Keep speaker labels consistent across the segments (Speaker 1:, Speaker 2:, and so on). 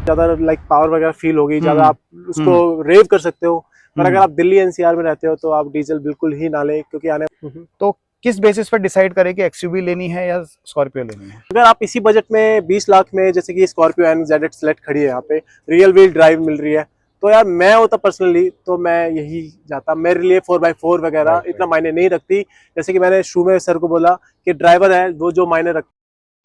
Speaker 1: ज़्यादा like power वगैरह feel होगी, ज़्यादा आप उसको रेव कर सकते हो। पर अगर आप दिल्ली एनसीआर में रहते हो तो आप डीजल बिल्कुल ही ना लें, क्योंकि आने
Speaker 2: तो किस बेसिस पर डिसाइड करें कि एक्सयूवी लेनी है या स्कॉर्पियो लेनी है?
Speaker 1: अगर आप इसी बजट में 20 लाख में, जैसे कि स्कॉर्पियो एन जेड सेलेक्ट खड़ी है यहाँ पे, रियल व्हील ड्राइव मिल रही है, तो यार मैं होता पर्सनली तो मैं यही जाता। मेरे लिए 4x4 वगैरह इतना मायने नहीं रखती। जैसे कि मैंने शुरू में सर को बोला कि ड्राइवर है वो जो मायने रखता।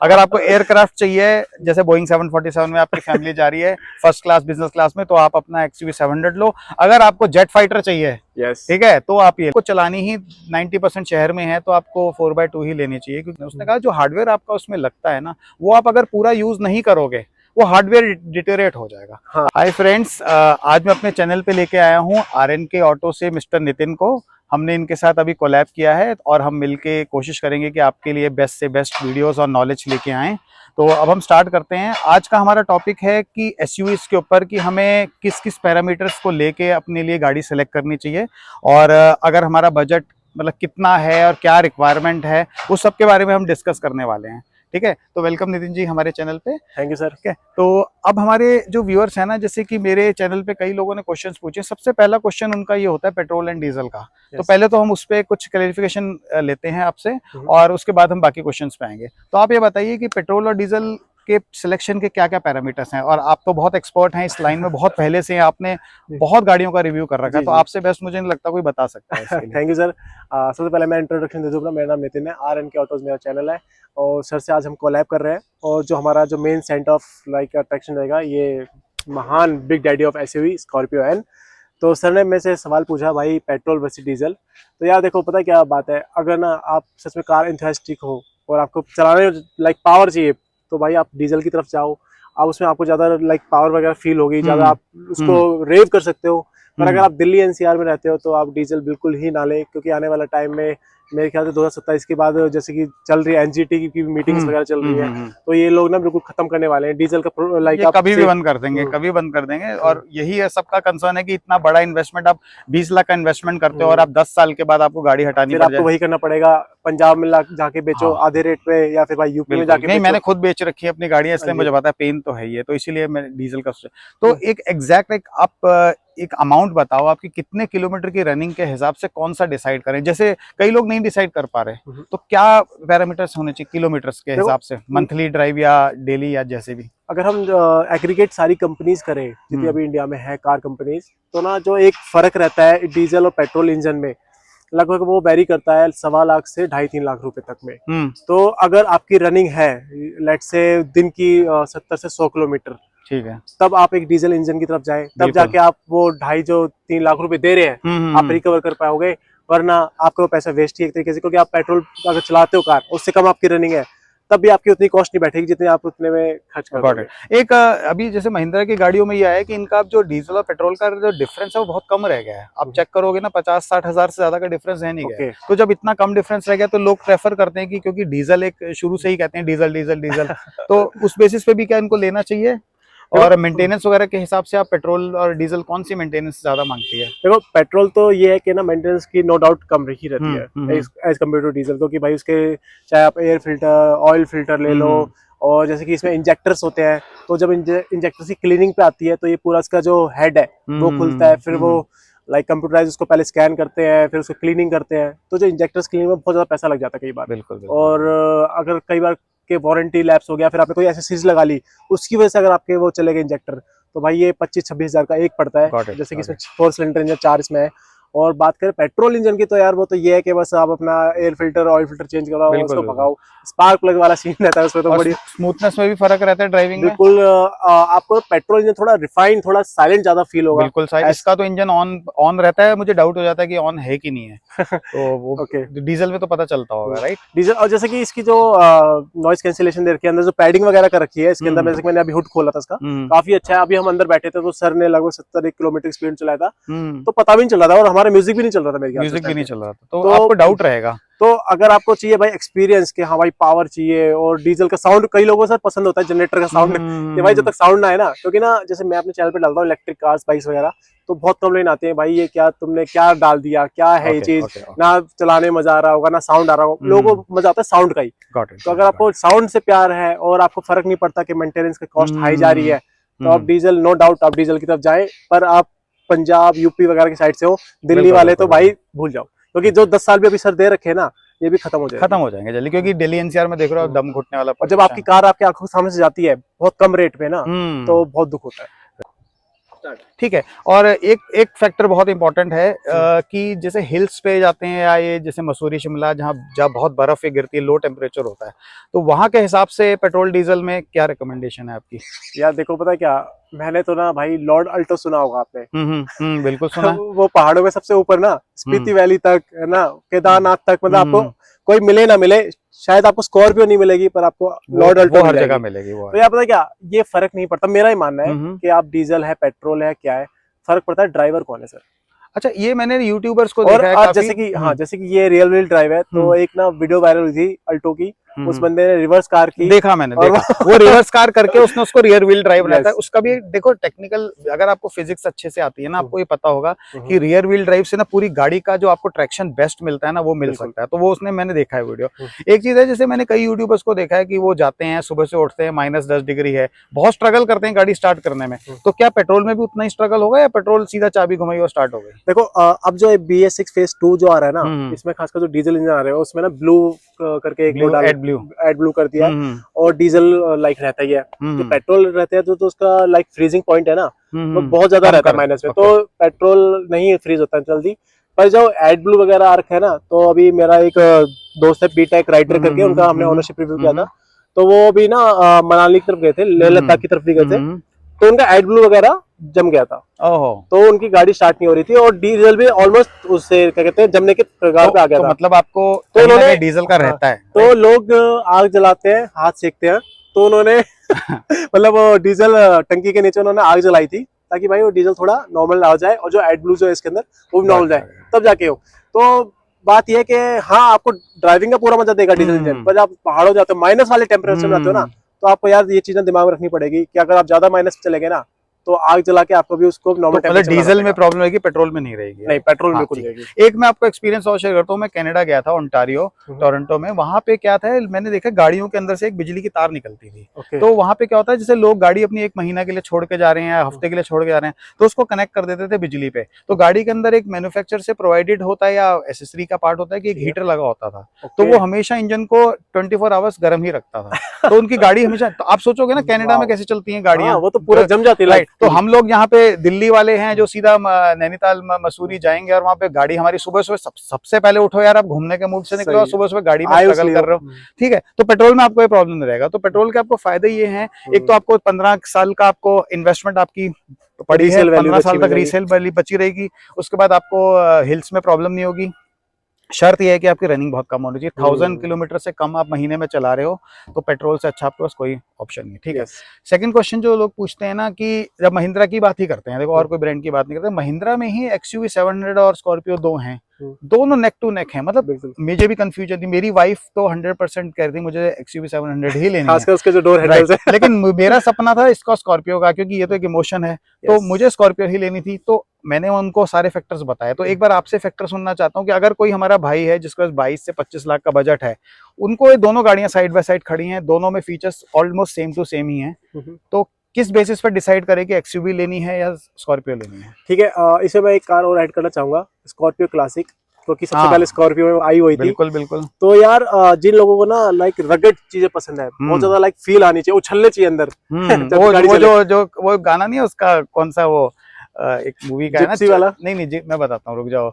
Speaker 2: अगर आपको एयरक्राफ्ट चाहिए, जैसे बोइंग 747 में आपकी फैमिली जा रही है फर्स्ट क्लास बिजनेस क्लास में, तो आप अपना एक्सयूवी 700 लो। अगर आपको जेट फाइटर चाहिए, ठीक है, तो आप ये को चलानी ही 90% शहर में है, तो आपको 4x2 ही लेनी चाहिए। क्योंकि उसने कहा जो हार्डवेयर आपका उसमें लगता है ना, वो आप अगर पूरा यूज नहीं करोगे वो हार्डवेयर डिटेरिएट हो जाएगा। हाय फ्रेंड्स, आज मैं अपने चैनल पे लेके आया हूँ RNK ऑटो से मिस्टर नितिन को। हमने इनके साथ अभी कोलैब किया है और हम मिलके कोशिश करेंगे कि आपके लिए बेस्ट से बेस्ट वीडियोस और नॉलेज लेके आएं। तो अब हम स्टार्ट करते हैं। आज का हमारा टॉपिक है कि एसयूवीज के ऊपर, कि हमें किस किस पैरामीटर्स को लेके अपने लिए गाड़ी सेलेक्ट करनी चाहिए, और अगर हमारा बजट मतलब कितना है और क्या रिक्वायरमेंट है, उस सब के बारे में हम डिस्कस करने वाले हैं। ठीक है, तो वेलकम नितिन जी हमारे चैनल पे।
Speaker 1: Thank you sir.
Speaker 2: ठीक है, तो अब हमारे जो व्यूअर्स हैं ना, जैसे कि मेरे चैनल पे कई लोगों ने क्वेश्चंस पूछे। सबसे पहला क्वेश्चन उनका ये होता है पेट्रोल एंड डीजल का। तो पहले तो हम उस पर कुछ क्लैरिफिकेशन लेते हैं आपसे, और उसके बाद हम बाकी क्वेश्चंस पे आएंगे। तो आप ये बताइए कि पेट्रोल और डीजल के सिलेक्शन के क्या क्या पैरामीटर्स हैं, और आप तो बहुत एक्सपर्ट हैं इस लाइन में, बहुत पहले से आपने बहुत गाड़ियों का रिव्यू कर रखा है, तो आपसे बेस्ट मुझे नहीं लगता कोई बता सकता है इसके लिए।
Speaker 1: Thank you sir. सबसे पहले मैं इंट्रोडक्शन दे दूँ अपना। मेरा नाम नितिन है, RNK ऑटोज मेरा चैनल है, और सर से आज हम कोलैब कर रहे हैं। और जो हमारा जो main centre of like attraction रहेगा, ये महान big daddy of SUV Scorpio N. तो सर ने मेरे से सवाल पूछा, भाई पेट्रोल वर्सेस डीजल। तो यार देखो, पता है क्या बात है, अगर ना आप सच में कार एंथुसियास्टिक हो और आपको चलाने लाइक पावर चाहिए, तो भाई आप डीजल की तरफ जाओ। आप उसमें आपको ज़्यादा लाइक पावर वगैरह फील होगी, ज़्यादा आप उसको रेव कर सकते हो। पर अगर आप दिल्ली एनसीआर में रहते हो तो आप डीजल बिल्कुल ही ना लें, क्योंकि आने वाला टाइम में मेरे ख्याल से 2027 के बाद, जैसे कि चल रही है एनजीटी की मीटिंग्स वगैरह चल रही है, तो ये लोग ना बिल्कुल खत्म करने वाले हैं डीजल का। लाइक आप
Speaker 2: कभी भी बंद कर देंगे, कभी बंद कर देंगे। और यही है सबका कंसर्न है कि इतना बड़ा इन्वेस्टमेंट, आप 20 लाख का इन्वेस्टमेंट करते हो और आप 10 साल के बाद आपको गाड़ी हटानी
Speaker 1: फिर
Speaker 2: पड़
Speaker 1: आपको
Speaker 2: जाए।
Speaker 1: वही करना पड़ेगा, पंजाब में जाके बेचो आधे रेट पे, या फिर भाई यूपी में जाके
Speaker 2: नहीं,
Speaker 1: बेचो।
Speaker 2: मैंने खुद बेच रखी है अपनी गाड़ियां, इसलिए मुझे पता है पेन तो है ही है, तो इसीलिए मैं डीजल का तो एक एग्जैक्ट आप एक अमाउंट बताओ आपकी कितने किलोमीटर की रनिंग के हिसाब से कौन सा डिसाइड करें। जैसे कई लोग नहीं डिसाइड कर पा रहे, तो क्या पैरामीटर्स होने चाहिए किलोमीटर्स के हिसाब से, मंथली ड्राइव या डेली या जैसे भी?
Speaker 1: अगर हम एग्रीगेट सारी कंपनीज करें जितनी अभी इंडिया में है कार कंपनीज, तो ना जो एक फर्क रहता है डीजल और पेट्रोल इंजन में, लगभग वो वेरी करता है 1.25 लाख से 2.5-3 लाख रुपए तक में। तो अगर आपकी रनिंग है लेट से दिन की 70 से 100 किलोमीटर,
Speaker 2: ठीक है,
Speaker 1: तब आप एक डीजल इंजन की तरफ जाएं, तब जाके आप वो 2.5-3 लाख रुपए दे रहे हैं आप रिकवर कर पाओगे। वरना आपका वो पैसा वेस्ट ही एक तरीके से, क्योंकि आप पेट्रोल अगर चलाते हो कार, उससे कम आपकी रनिंग है, तब भी आपकी उतनी कॉस्ट नहीं बैठेगी जितनी आप उतने में खर्च कर पाओगे।
Speaker 2: एक अभी जैसे महिंद्रा की गाड़ियों में ये है कि इनका जो डीजल और पेट्रोल का जो डिफरेंस है वो बहुत कम रह गया है। आप चेक करोगे ना, 50-60 हजार से ज्यादा का डिफरेंस है नहीं गया। तो जब इतना कम डिफरेंस रह गया तो लोग प्रेफर करते हैं कि, क्योंकि डीजल एक शुरू से ही कहते हैं डीजल डीजल डीजल, तो उस बेसिस पे भी क्या इनको लेना चाहिए? और मेंटेनेंस वगैरह के हिसाब से आप पेट्रोल और डीजल कौन सी मेंटेनेंस ज्यादा मांगती है?
Speaker 1: देखो, पेट्रोल तो ये है कि ना मेंटेनेंस की नो डाउट कम ही रहती है एज कम्पेयर टू डीजल, क्योंकि भाई उसके चाहे आप एयर फिल्टर, ऑयल फिल्टर ले लो, और जैसे कि इसमें इंजेक्टर्स होते हैं, तो जब इंजेक्टर्स की क्लीनिंग पे आती है तो ये पूरा इसका जो हेड है वो खुलता है, फिर वो लाइक कंप्यूटराइज उसको पहले स्कैन करते हैं, फिर उसको क्लीनिंग करते हैं। तो जो इंजेक्टर्स क्लीनिंग में बहुत ज्यादा पैसा लग जाता है कई बार।
Speaker 2: बिल्कुल।
Speaker 1: और अगर कई बार के वारंटी लैप्स हो गया, फिर आपने कोई एसेसरीज लगा ली, उसकी वजह से अगर आपके वो चले गए इंजेक्टर, तो भाई ये 25-26 हजार का एक पड़ता है। जैसे कि इसमें 4 सिलेंडर इंजन 4 इसमें है। और बात करें पेट्रोल इंजन की, तो यार वो तो ये है कि बस आप अपना air filter, oil filter change कराओ, उसको भगाओ, स्पार्क प्लग वाला सीन रहता है उसमें, तो बड़ी
Speaker 2: स्मूथनेस में भी फर्क रहता है ड्राइविंग में।
Speaker 1: बिल्कुल। आपको पेट्रोल इंजन थोड़ा रिफाइंड, थोड़ा साइलेंट ज्यादा फील होगा।
Speaker 2: बिल्कुल इसका तो इंजन ऑन रहता है, मुझे डाउट हो जाता है कि ऑन है कि नहीं है। तो वो डीजल में तो पता चलता होगा, राइट?
Speaker 1: डीजल, और जैसे कि इसकी जो नॉइज कैंसिलेशन दे रखी है, अंदर जो पैडिंग वगैरह कर रखी है इसके अंदर, जैसे मैंने अभी हुड खोला था इसका, काफी अच्छा है। अभी हम अंदर बैठे थे तो सर ने लगभग 70 किलोमीटर स्पीड चलाया था, तो पता भी नहीं चल रहा था, और हमारा म्यूजिक भी नहीं चल रहा था, मेरे ख्याल से
Speaker 2: म्यूजिक भी नहीं चल रहा था, तो आपको डाउट रहेगा।
Speaker 1: तो अगर आपको चाहिए भाई एक्सपीरियंस कि हाँ भाई पावर चाहिए, और डीजल का साउंड कई लोगों को सर पसंद होता है, जनरेटर का साउंड, कि भाई जब तक साउंड ना है ना, क्योंकि ना जैसे मैं अपने चैनल पे डालता हूँ इलेक्ट्रिक कार्स, बाइक्स वगैरह, तो बहुत कंप्लेन आते हैं, भाई ये क्या तुमने क्या डाल दिया, क्या है ये चीज, ना चलाने में मजा आ रहा होगा, ना साउंड आ रहा होगा। लोगों को मजा आता है साउंड का ही। तो अगर आपको साउंड से प्यार है और आपको फर्क नहीं पड़ता कि मेंटेनेंस की कॉस्ट हाई जा रही है, तो आप डीजल, नो डाउट आप डीजल की तरफ जाएं, पर आप पंजाब यूपी वगैरह की साइड से हो, दिल्ली
Speaker 2: बिल्कुल,
Speaker 1: वाले तो
Speaker 2: बिल्कुल,
Speaker 1: भाई भूल जाओ, क्योंकि जो 10 साल भी अभी सर दे रखे हैं ना, ये भी खत्म हो
Speaker 2: जाएंगे जल्दी, क्योंकि दिल्ली एनसीआर में देख रहे हो दम घुटने वाला
Speaker 1: और जब आपकी
Speaker 2: पोल्यूशन।
Speaker 1: कार आपके आंखों के सामने से जाती है बहुत कम रेट पे ना, तो बहुत दुख होता है।
Speaker 2: ठीक है। और एक एक फैक्टर बहुत इंपॉर्टेंट है कि जैसे हिल्स पे जाते हैं या ये जैसे मसूरी शिमला जहाँ जहाँ बहुत बर्फ गिरती है, लो टेम्परेचर होता है, तो वहाँ के हिसाब से पेट्रोल डीजल में क्या रिकमेंडेशन है आपकी?
Speaker 1: यार देखो पता है क्या, मैंने तो ना भाई लॉर्ड अल्टो सुना होगा आपने।
Speaker 2: बिल्कुल सुना है।
Speaker 1: वो पहाड़ों में सबसे ऊपर ना, स्पीति वैली तक है ना, केदारनाथ तक, मतलब आपको कोई मिले ना मिले, शायद आपको स्कॉर्पियो नहीं मिलेगी पर आपको लॉर्ड अल्टो
Speaker 2: हर जगह मिलेगी। वो
Speaker 1: तो यार पता है क्या, ये फर्क नहीं पड़ता, मेरा ही मानना है कि आप डीजल है पेट्रोल है क्या है, फर्क पड़ता है ड्राइवर कौन है सर।
Speaker 2: अच्छा, ये मैंने यूट्यूबर्स को
Speaker 1: और
Speaker 2: देखा है
Speaker 1: आज
Speaker 2: काफी।
Speaker 1: जैसे कि हाँ, जैसे कि ये रियल व्हील ड्राइव है, तो एक ना वीडियो वायरल हुई थी अल्टो की, उस बंदे ने रिवर्स कार की,
Speaker 2: देखा मैंने,
Speaker 1: और
Speaker 2: देखा वो रिवर्स कार करके उसने उसको रियर व्हील ड्राइव बनाता है। उसका भी देखो टेक्निकल, अगर आपको फिजिक्स अच्छे से आती है ना, आपको ये पता होगा कि रियर व्हील ड्राइव से ना पूरी गाड़ी का जो आपको ट्रैक्शन बेस्ट मिलता है ना, वो मिल सकता है। तो वो उसने, मैंने देखा है वीडियो। एक चीज है, जैसे मैंने कई यूट्यूबर्स को देखा है कि वो जाते हैं, सुबह से उठते हैं, -10 डिग्री है, बहुत स्ट्रगल करते हैं गाड़ी स्टार्ट करने में। तो क्या पेट्रोल में भी उतना ही स्ट्रगल होगा, या पेट्रोल सीधा चाबी घुमाई और स्टार्ट हो गई?
Speaker 1: देखो अब जो BS6 फेज 2 जो आ रहा है ना, इसमें खासकर जो डीजल इंजन आ रहे हैं उसमें ना ब्लू करके एक एड ब्लू कर दिया है, और डीजल लाइक रहता ही है। जो पेट्रोल रहता है तो उसका लाइक फ्रीजिंग पॉइंट है ना, वो बहुत ज्यादा रहता है माइनस में, तो पेट्रोल नहीं फ्रीज होता है जल्दी। पर जो एड ब्लू वगैरह आ रखा है ना, तो अभी मेरा एक दोस्त है बीटेक राइडर करके, उनका हमने ओनरशिप रिव्यू किया था, तो वो भी ना मनाली की तरफ गए थे, लेह लद्दाख की तरफ भी गए थे, तो उनका एड ब्लू वगैरह जम गया था। तो उनकी गाड़ी स्टार्ट नहीं हो रही थी, और डीजल भी ऑलमोस्ट उससे क्या कहते हैं जमने के प्रकार पे आ गया था।
Speaker 2: मतलब आपको
Speaker 1: तो उन्होंने
Speaker 2: डीजल का रहता है,
Speaker 1: तो लोग आग जलाते हैं, हाथ सेकते हैं, तो उन्होंने मतलब वो डीजल टंकी के नीचे उन्होंने आग जलाई थी, ताकि भाई वो डीजल थोड़ा नॉर्मल आ जाए, और जो एड ब्लू जो है इसके अंदर वो भी नॉर्मल जाए, तब जाके हो। तो बात यह है कि हाँ, आपको ड्राइविंग का पूरा मजा देगा डीजल इंजन, पर जब आप पहाड़ों जाते हो, माइनस वाले टेम्परेचर में आते हो ना, तो आपको यार ये चीजें दिमाग में रखनी पड़ेगी कि अगर आप ज्यादा माइनस में चले गए ना, तो आग जला के आपको भी उसको नॉर्मल टेम्परेचर,
Speaker 2: डीजल में प्रॉब्लम रहेगी, पेट्रोल में नहीं रहेगी।
Speaker 1: नहीं, पेट्रोल में बिल्कुल रहेगी।
Speaker 2: एक मैं आपको एक्सपीरियंस और शेयर करता हूँ। मैं कनाडा गया था, ओंटारियो, टोरंटो में। वहां पे क्या था, मैंने देखा गाड़ियों के अंदर से एक बिजली की तार निकलती थी। तो वहां पे क्या होता है, जैसे लोग गाड़ी अपनी 1 महीना के लिए छोड़ के जा रहे हैं या हफ्ते के लिए छोड़ के जा रहे हैं, तो उसको कनेक्ट कर देते थे बिजली पे। तो गाड़ी के अंदर एक मैन्युफैक्चर से प्रोवाइडेड होता है या एसेसरी का पार्ट होता है कि एक हीटर लगा होता था, तो वो हमेशा इंजन को 24 आवर्स गर्म ही रखता था। तो उनकी गाड़ी हमेशा, तो आप सोचोगे ना कनाडा में कैसे चलती हैं गाड़ियां,
Speaker 1: वो तो पूरा जम जाती है।
Speaker 2: तो हम लोग यहाँ पे दिल्ली वाले हैं जो सीधा नैनीताल मसूरी जाएंगे, और वहाँ पे गाड़ी हमारी सुबह सुबह, सबसे पहले उठो यार, आप घूमने के मूड से निकलो और सुबह सुबह गाड़ी में स्ट्रगल कर रहे हो, ठीक है। तो पेट्रोल में आपको ये प्रॉब्लम नहीं रहेगा। तो पेट्रोल के आपको फायदे ये हैं, एक तो आपको 15 साल का आपको इन्वेस्टमेंट आपकी पड़ी है, 15 साल तक रीसेल वैल्यू बची रहेगी। उसके बाद आपको हिल्स में प्रॉब्लम नहीं होगी। शर्त यह है कि आपकी रनिंग बहुत कम होनी चाहिए। 1000 किलोमीटर से कम आप महीने में चला रहे हो, तो पेट्रोल से अच्छा आपके पास कोई ऑप्शन नहीं है, ठीक है। सेकंड क्वेश्चन जो लोग पूछते हैं ना, कि जब महिंद्रा की बात ही करते हैं, देखो और कोई ब्रांड की बात नहीं करते, महिंद्रा में ही XUV 700 और स्कॉर्पियो 2 हैं, दोनों नेक टू नेक हैं। मतलब मुझे भी कंफ्यूजन थी, मेरी वाइफ तो 100% कह रही थी मुझे XUV 700 ही लेनी है, उसके जो डोर हैंडल्स है। लेकिन मेरा सपना था इसका स्कॉर्पियो का, क्योंकि ये तो एक इमोशन है, तो मुझे स्कॉर्पियो ही लेनी थी। तो मैंने उनको सारे फैक्टर्स बताए। तो एक बार आपसे फैक्टर सुनना चाहता हूँ कि अगर कोई हमारा भाई है जिसके पास 22 से 25 लाख का बजट है, उनको ये दोनों गाड़ियां साइड बाय साइड खड़ी हैं, दोनों में features almost same to same ही हैं, तो किस बेसिस पर डिसाइड करें कि XUV लेनी है या स्कॉर्पियो लेनी है?
Speaker 1: ठीक है, इसमें मैं एक कार और ऐड करना चाहूंगा, स्कॉर्पियो क्लासिक, क्योंकि सबसे पहले स्कॉर्पियो में आई हुई थी।
Speaker 2: बिल्कुल बिल्कुल।
Speaker 1: तो यार जिन लोगों को ना लाइक रगड चीजें पसंद है, बहुत ज्यादा लाइक फील आनी चाहिए, उछलने चाहिए अंदर।
Speaker 2: वो गाना नहीं है उसका, कौन सा वो एक मूवी का है ना
Speaker 1: वाला?
Speaker 2: नहीं जी, मैं बताता हूँ, रुक जाओ।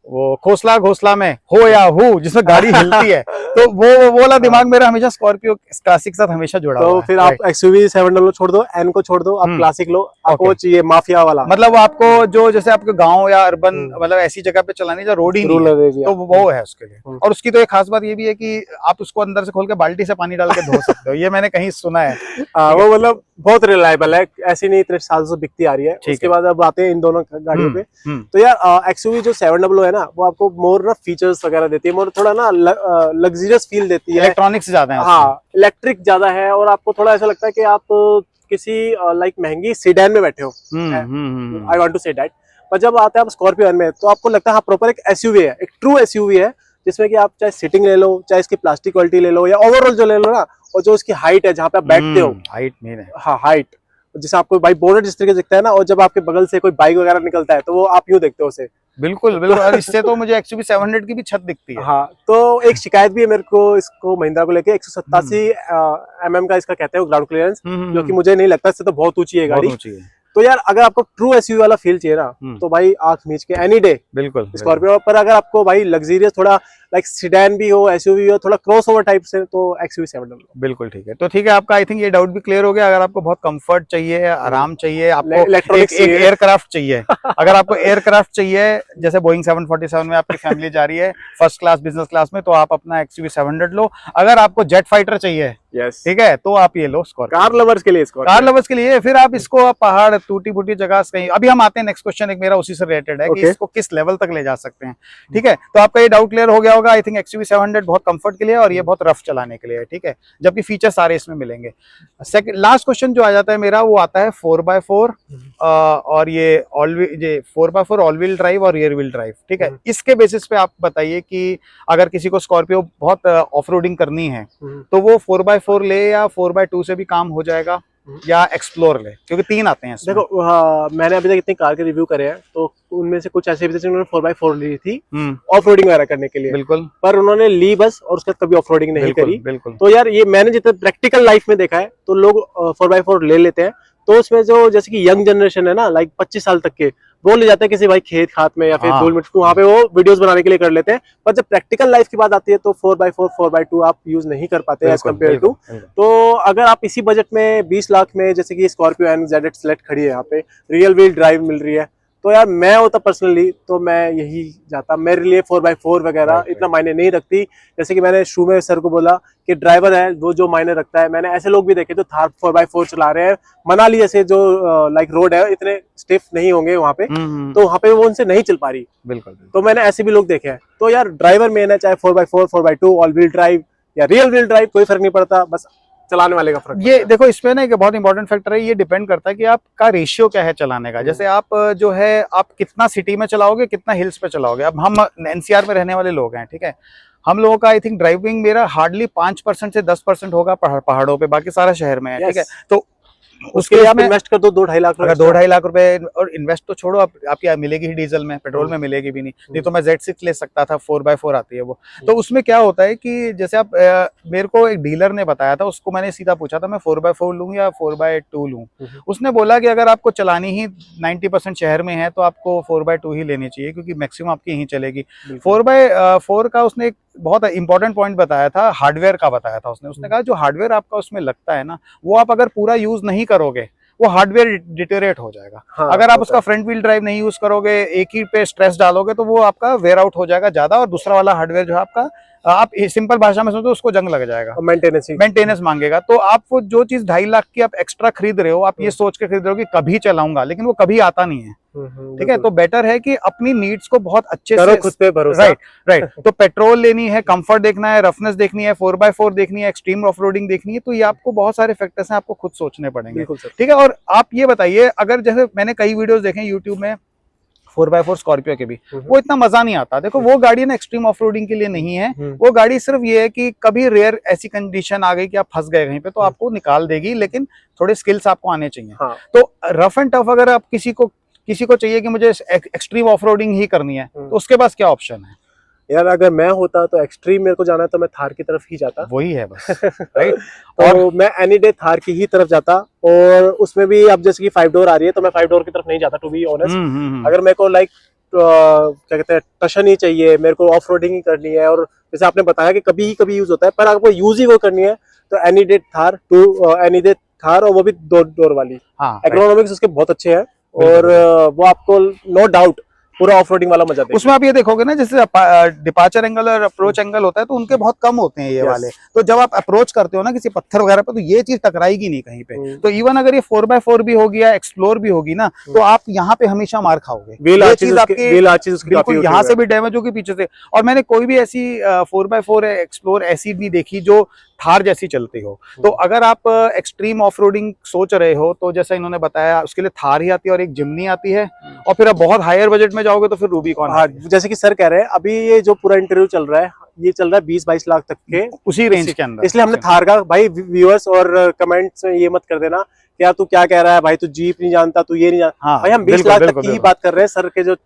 Speaker 2: वो घोसला घोसला में हो या हूँ, जिसमें गाड़ी हिलती है, तो वो वाला दिमाग मेरा हमेशा स्कॉर्पियो क्लासिक साथ हमेशा जुड़ा हुआ है।
Speaker 1: तो फिर आप XUV 700 छोड़ दो, N को छोड़ दो, आप क्लासिक लो, आपको चाहिए माफिया वाला,
Speaker 2: मतलब आपको जो जैसे आपके गांव या अर्बन, मतलब ऐसी जगह पे चलानी जो रोड ही नहीं है, तो वो है उसके लिए। और उसकी तो एक खास बात ये भी है कि आप उसको अंदर से खोल के बाल्टी से पानी डाल के धो सकते हो, ये मैंने कहीं सुना है।
Speaker 1: वो मतलब बहुत रिलायबल है, ऐसी नहीं इतने साल से बिकती आ रही है। उसके बाद अब आते हैं इन दोनों गाड़ियों पे। तो यार XUV जो 700 है ना, वो आपको मोर ना फीचर्स वगैरह देती है, मोर थोड़ा ना लग्जरियस फील देती है,
Speaker 2: इलेक्ट्रॉनिक्स ज्यादा है,
Speaker 1: हाँ इलेक्ट्रिक ज्यादा है, और आपको थोड़ा ऐसा लगता है कि आप किसी लाइक महंगी सीडैन में बैठे हो, I want to say that. पर जब आते हैं आप स्कॉर्पियो में, तो आपको लगता है हाँ प्रॉपर एक SUV है, एक ट्रू SUV है, जिसमें कि आप चाहे सीटिंग ले लो, चाहे इसकी प्लास्टिक क्वालिटी ले लो, या ओवरऑल जो ले लो ना, और जो इसकी हाइट है जहाँ पे आप बैठते हो,
Speaker 2: हाइट मेन है।
Speaker 1: हाँ हाइट, जैसे आपको भाई बोनट जिस तरीके से दिखता है ना, और जब आपके बगल से कोई बाइक वगैरह निकलता है तो वो आप यूँ देखते हो उसे।
Speaker 2: बिल्कुल बिल्कुल, और इससे तो मुझे XUV 700 की भी छत दिखती है।
Speaker 1: हाँ, तो एक शिकायत भी है मेरे को इसको महिंद्रा को लेके, 187 mm का इसका कहते हैं ग्राउंड क्लियरेंस, जो कि मुझे नहीं लगता, इससे तो बहुत ऊंची है गाड़ी।
Speaker 2: बहुत ऊंची है।
Speaker 1: तो यार अगर आपको ट्रू एसयूवी वाला फील चाहिए ना, तो भाई आंख मीच के एनी डे
Speaker 2: बिल्कुल
Speaker 1: स्कॉर्पियो। पर अगर आपको भाई लग्जरियस थोड़ा लाइक सीडैन भी हो, एसयूवी हो, थोड़ा क्रॉसओवर टाइप से, तो XUV 700
Speaker 2: बिल्कुल ठीक है। तो ठीक है, आपका आई थिंक ये डाउट भी क्लियर हो गया। अगर आपको बहुत कंफर्ट चाहिए, आराम चाहिए, आपको एक एयरक्राफ्ट चाहिए, अगर आपको एयरक्राफ्ट चाहिए, जैसे बोइंग 747 में आपकी फैमिली जा रही है फर्स्ट क्लास बिजनेस क्लास में, तो आप अपना XUV 700 लो। अगर आपको जेट फाइटर चाहिए, ठीक है, तो आप ये लो स्कॉर्पियो।
Speaker 1: कार लवर्स के लिए,
Speaker 2: कार लवर्स के लिए फिर आप इसको आप पहाड़, टूटी फूटी जगह कहीं, अभी हम आते हैं नेक्स्ट क्वेश्चन, एक मेरा उसी से रिलेटेड है कि इसको किस लेवल तक ले जा सकते हैं। ठीक है, तो आपका ये डाउट क्लियर हो गया होगा। आई थिंक XUV 700 बहुत कंफर्ट के लिए और ये बहुत रफ चलाने के लिए है, ठीक है, जबकि फीचर सारे इसमें मिलेंगे। सेकंड लास्ट क्वेश्चन जो आ जाता है मेरा, वो आता है 4x4 और ये 4x4 ऑल व्हील ड्राइव और रियर व्हील ड्राइव, ठीक है। इसके बेसिस पे आप बताइए कि अगर किसी को स्कॉर्पियो बहुत ऑफ रोडिंग करनी है तो वो 4x4 ले या 4x2 से भी काम हो जाएगा, या एक्सप्लोर ले, क्योंकि 3 आते हैं इसमें।
Speaker 1: देखो मैंने अभी तक इतनी कार के रिव्यू करे हैं, तो उनमें से कुछ ऐसे भी थे जिन्होंने 4x4 ली थी ऑफ रोडिंग वगैरह करने के लिए,
Speaker 2: बिल्कुल,
Speaker 1: पर उन्होंने ली बस, और उसके बाद कभी ऑफ रोडिंग नहीं करी।
Speaker 2: बिल्कुल।
Speaker 1: तो यार ये मैंने जितना प्रैक्टिकल लाइफ में देखा है, तो लोग 4x4 ले लेते हैं, तो उसमें जो जैसे कि यंग जनरेशन है ना, लाइक 25 साल तक के, वो ले जाते हैं किसी भाई खेत खात में या फिर धूल मिट्टी, वहां पे वो वीडियोस बनाने के लिए कर लेते हैं। पर जब प्रैक्टिकल लाइफ की बात आती है तो 4x4 4x2 आप यूज नहीं कर पाते एज कम्पेयर टू। तो अगर आप इसी बजट में 20 लाख में, जैसे कि स्कॉर्पियो NZ सेलेक्ट खड़ी है, यहाँ पे रियल व्हील ड्राइव मिल रही है, तो यार मैं होता पर्सनली तो मैं यही जाता। मेरे लिए 4x4 वगैरह इतना मायने नहीं रखती। जैसे कि मैंने शुरू में सर को बोला कि ड्राइवर है वो जो मायने रखता है। मैंने ऐसे लोग भी देखे जो थार 4x4 चला रहे हैं, मनाली जैसे जो लाइक रोड है, इतने स्टिफ नहीं होंगे वहाँ पे, तो वहाँ पे वो उनसे नहीं चल पा रही।
Speaker 2: बिल्कुल।
Speaker 1: तो मैंने ऐसे भी लोग देखे हैं। तो यार ड्राइवर मेन है, चाहे 4x4 4x2 all wheel drive या रियल व्हील ड्राइव, कोई फर्क नहीं पड़ता, बस चलाने वाले का फर्क।
Speaker 2: ये देखो, इसमें ना एक बहुत इंपॉर्टेंट फैक्टर है, ये डिपेंड करता है कि आपका रेशियो क्या है चलाने का। जैसे आप जो है आप कितना सिटी में चलाओगे, कितना हिल्स पे चलाओगे। अब हम NCR में रहने वाले लोग हैं, ठीक है, हम लोगों का आई थिंक ड्राइविंग मेरा हार्डली 5% से 10% होगा पहाड़ों पे, बाकी सारा शहर में है, ठीक है। तो
Speaker 1: उसके लिए आप इन्वेस्ट कर दो 2-2.5 लाख,
Speaker 2: अगर 2-2.5 लाख रुपए, और इन्वेस्ट तो छोड़ो, आपकी मिलेगी ही डीजल में, पेट्रोल में मिलेगी भी नहीं तो मैं Z6 ले सकता था, 4x4 आती है वो। तो उसमें क्या होता है कि जैसे आप मेरे को एक डीलर ने बताया था, उसको मैंने सीधा पूछा था मैं 4x4 लूं या 4x2 लूं। उसने बोला कि अगर आपको चलानी ही 90% शहर में है तो आपको 4x2 ही लेनी चाहिए, क्योंकि मैक्सिमम आपकी यहीं चलेगी। 4x4 का उसने एक बहुत इंपॉर्टेंट पॉइंट बताया था, हार्डवेयर का बताया था उसने कहा जो हार्डवेयर आपका उसमें लगता है ना, वो आप अगर पूरा यूज नहीं करोगे वो हार्डवेयर डिटेरियोरेट हो जाएगा। हाँ, अगर आप उसका फ्रंट व्हील ड्राइव नहीं यूज करोगे, एक ही पे स्ट्रेस डालोगे, तो वो आपका वेयर आउट हो जाएगा ज्यादा, और दूसरा वाला हार्डवेयर जो है आपका, आप सिंपल भाषा में सोचो, उसको जंग लग जाएगा, मेंटेनेंस मांगेगा। तो आप वो जो चीज 2.5 लाख की आप एक्स्ट्रा खरीद रहे हो, आप ये सोच के खरीद रहे हो कि कभी चलाऊंगा, लेकिन वो कभी आता नहीं है, ठीक है। तो बेटर है कि अपनी नीड्स को बहुत अच्छे से
Speaker 1: खुद पे भरोसा।
Speaker 2: राइट। तो पेट्रोल लेनी है, कंफर्ट देखना है, रफनेस देखनी है, 4x4 देखनी है, एक्सट्रीम ऑफ रोडिंग देखनी है, तो ये आपको बहुत सारे फैक्टर्स हैं, आपको खुद सोचने पड़ेंगे, ठीक है। और आप ये बताइए, अगर जैसे मैंने कई वीडियोस देखे यूट्यूब में 4x4 स्कॉर्पियो के भी, वो इतना मजा नहीं आता। देखो वो गाड़ी ना एक्सट्रीम ऑफ रोडिंग के लिए नहीं है, वो गाड़ी सिर्फ ये है कि कभी रेयर ऐसी कंडीशन आ गई कि आप फंस गए कहीं पे, तो आपको निकाल देगी, लेकिन थोड़े स्किल्स आपको आने चाहिए। हाँ। तो रफ एंड टफ अगर आप किसी को चाहिए कि मुझे एक्सट्रीम ऑफ रोडिंग ही करनी है, तो उसके पास क्या ऑप्शन है?
Speaker 1: यार अगर मैं होता तो एक्सट्रीम मेरे को जाना है तो मैं थार की तरफ ही जाता।
Speaker 2: वही है बस, राइट।
Speaker 1: तो मैं एनी डे थार की ही तरफ जाता, और उसमें भी अब जैसे कि 5 डोर आ रही है तो मैं 5 डोर की तरफ नहीं जाता, टू बी ऑनेस्ट। अगर मेरे को लाइक क्या कहते हैं, टशन ही चाहिए, मेरे को ऑफ रोडिंग ही करनी है, और जैसे आपने बताया कि कभी यूज होता है, पर आपको यूज ही वो करनी है, तो एनी डे थार और वो भी 2 डोर वाली। एग्रोनॉमिक्स उसके बहुत अच्छे हैं, और वो आपको नो डाउट पूरा ऑफ रोडिंग वाला मजा देगा।
Speaker 2: उसमें आप ये देखोगे ना, जैसे डिपार्चर एंगल और अप्रोच एंगल होता है, तो उनके बहुत कम होते हैं ये वाले। तो जब आप अप्रोच करते हो ना किसी पत्थर वगैरह पे, तो ये चीज टकराएगी नहीं कहीं पे। तो इवन अगर ये 4x4 भी होगी या एक्सप्लोर भी होगी ना, तो आप यहाँ पे हमेशा मार खाओगे, ये चीज आपकी बिल्कुल यहाँ से भी डैमेज होगी, पीछे से। और मैंने कोई भी ऐसी 4x4 एक्सप्लोर ऐसी नहीं देखी जो थार जैसी चलती हो। तो अगर आप एक्सट्रीम ऑफ रोडिंग सोच रहे हो, तो जैसा इन्होंने बताया, उसके लिए थार ही आती है और एक जिम्नी आती है, और फिर आप बहुत हायर बजट में जाओगे तो फिर रूबिकॉन।
Speaker 1: हाँ, जैसे कि सर कह रहे हैं, अभी ये जो पूरा इंटरव्यू चल रहा है, ये चल रहा है 20-22 लाख तक के
Speaker 2: उसी रेंज के अंदर,
Speaker 1: इसलिए हमने थार का, भाई व्यूअर्स और कमेंट्स में ये मत कर देना कि यार तू क्या कह रहा है भाई, तू जीप नहीं जानता, तू ये नहीं जानता।
Speaker 2: हाँ,
Speaker 1: भाई हम 20
Speaker 2: बिल्कुल,
Speaker 1: लाख तक
Speaker 2: बिल्कुल,
Speaker 1: की ही
Speaker 2: बिल्कुल।
Speaker 1: बात कर रहे हैं, सर के जो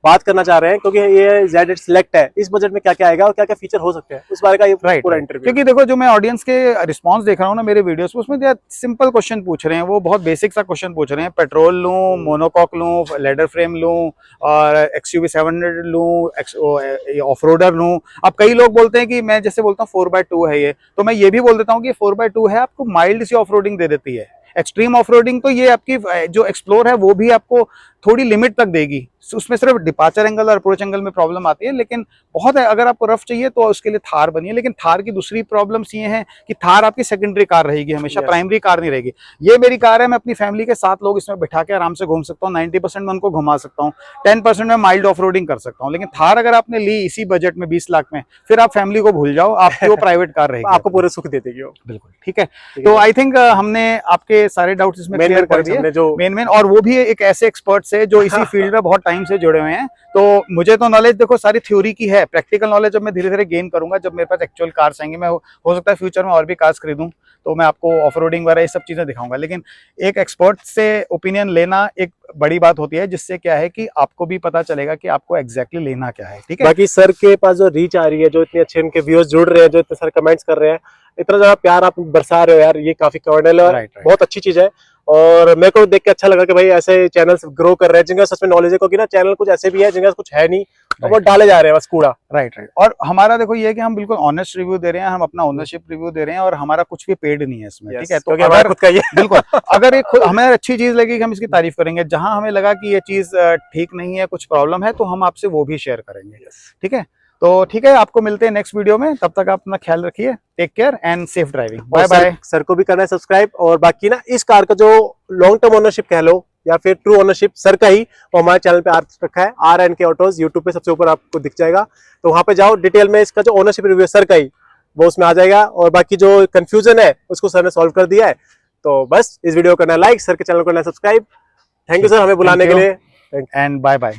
Speaker 1: बात करना चाह रहे हैं, क्योंकि ये Z8 Select है, इस बजट में क्या क्या आएगा और क्या क्या फीचर हो सकते हैं उस बारे का ये
Speaker 2: राइट,
Speaker 1: पूरा इंटरव्यू।
Speaker 2: क्योंकि देखो जो मैं ऑडियंस के रिस्पांस देख रहा हूँ ना मेरे वीडियोस में, उसमें सिंपल क्वेश्चन पूछ रहे हैं, वो बहुत बेसिक सा क्वेश्चन पूछ रहे हैं। पेट्रोल लूं, मोनोकॉक लूं, लेडर फ्रेम लूं और XUV 700 लूं, ऑफ रोडर लूं। अब कई लोग बोलते हैं कि मैं जैसे बोलता हूँ 4x2 है ये, तो मैं ये भी बोल देता हूँ कि 4x2 है, आपको माइल्ड सी ऑफ रोडिंग दे देती है। एक्सट्रीम ऑफ रोडिंग तो ये आपकी जो एक्सप्लोर है वो भी आपको थोड़ी लिमिट तक देगी, उसमें सिर्फ डिपार्चर एंगल और अप्रोच एंगल में प्रॉब्लम आती है, लेकिन बहुत है। अगर आपको रफ चाहिए तो उसके लिए थार बनिए, लेकिन थार की दूसरी प्रॉब्लम्स ये हैं कि थार आपकी सेकेंडरी कार रहेगी हमेशा, प्राइमरी कार नहीं रहेगी। ये मेरी कार है, मैं अपनी फैमिली के 7 लोग इसमें बिठा के आराम से घूम सकता हूँ, 90% में उनको घुमा सकता हूँ, 10% में माइल्ड ऑफ रोडिंग कर सकता हूँ। लेकिन थार अगर आपने ली इसी बजट में 20 लाख में, फिर आप फैमिली को भूल जाओ, आपकी वो प्राइवेट कार रहेगी,
Speaker 1: आपको पूरे सुख दे देगी वो।
Speaker 2: बिल्कुल ठीक है। तो आई थिंक हमने आपके सारे डाउट्स इसमें क्लियर कर दिए, मेन, और वो भी एक ऐसे एक्सपर्ट से जो इसी फील्ड में बहुत टाइम से जुड़े हुए हैं। तो मुझे तो नॉलेज देखो सारी थ्योरी की है, प्रैक्टिकल नॉलेज जब मैं धीरे धीरे गेन करूंगा, जब मेरे पास एक्चुअल कार्स आएंगे, मैं हो सकता है फ्यूचर में और भी कार्स खरीदूं, तो मैं आपको ऑफ रोडिंग वगैरह ये सब चीजें दिखाऊंगा। लेकिन एक एक्सपर्ट से ओपिनियन लेना एक बड़ी बात होती है, जिससे क्या है कि आपको भी पता चलेगा कि आपको एग्जैक्टली लेना क्या है। ठीक है,
Speaker 1: बाकी सर के पास जो रीच आ रही है, जो इतने अच्छे उनके व्यूअर्स जुड़ रहे हैं, जो इतने सारे कमेंट्स कर रहे हैं, इतना ज्यादा प्यार आप बरसा रहे हो यार, ये काफी कमेंडल है, बहुत अच्छी चीज है। और मेरे को देख के अच्छा लगा कि भाई ऐसे चैनल्स ग्रो कर रहे हैं जिनका सच में नॉलेज है, क्योंकि ना चैनल कुछ ऐसे भी है जिनका कुछ है नहीं और वो डाले जा रहे हैं बस कूड़ा।
Speaker 2: राइट। और हमारा देखो ये है कि हम बिल्कुल ऑनेस्ट रिव्यू दे रहे हैं, हम अपना ओनरशिप रिव्यू दे रहे हैं, और हमारा कुछ भी पेड नहीं है इसमें। ठीक है, तो
Speaker 1: अगर खुद का ये
Speaker 2: बिल्कुल अगर एक हमें अच्छी चीज लगी कि हम इसकी तारीफ करेंगे, जहां हमें लगा कि ये चीज ठीक नहीं है, कुछ प्रॉब्लम है, तो हम आपसे वो भी शेयर करेंगे। ठीक है, तो ठीक है, आपको मिलते हैं नेक्स्ट वीडियो में, तब तक आप अपना ख्याल रखिए, take care and safe driving, bye bye.
Speaker 1: Sir को भी करना है सब्सक्राइब, और बाकी ना इस कार का जो लॉन्ग टर्म ओनरशिप कह लो या फिर ट्रू ओनरशिप सर का ही, वो हमारे चैनल पे आ रखा है, RNK ऑटोज, यूट्यूब पे सबसे ऊपर आपको दिख जाएगा, तो वहां पे जाओ, डिटेल में इसका जो ओनरशिप रिव्यू सर का ही वो उसमें आ जाएगा, और बाकी जो कंफ्यूजन है उसको सर ने सॉल्व कर दिया है। तो बस इस वीडियो को करना लाइक, सर के चैनल को करना सब्सक्राइब। थैंक यू सर हमें बुलाने के लिए,
Speaker 2: एंड बाय बाय।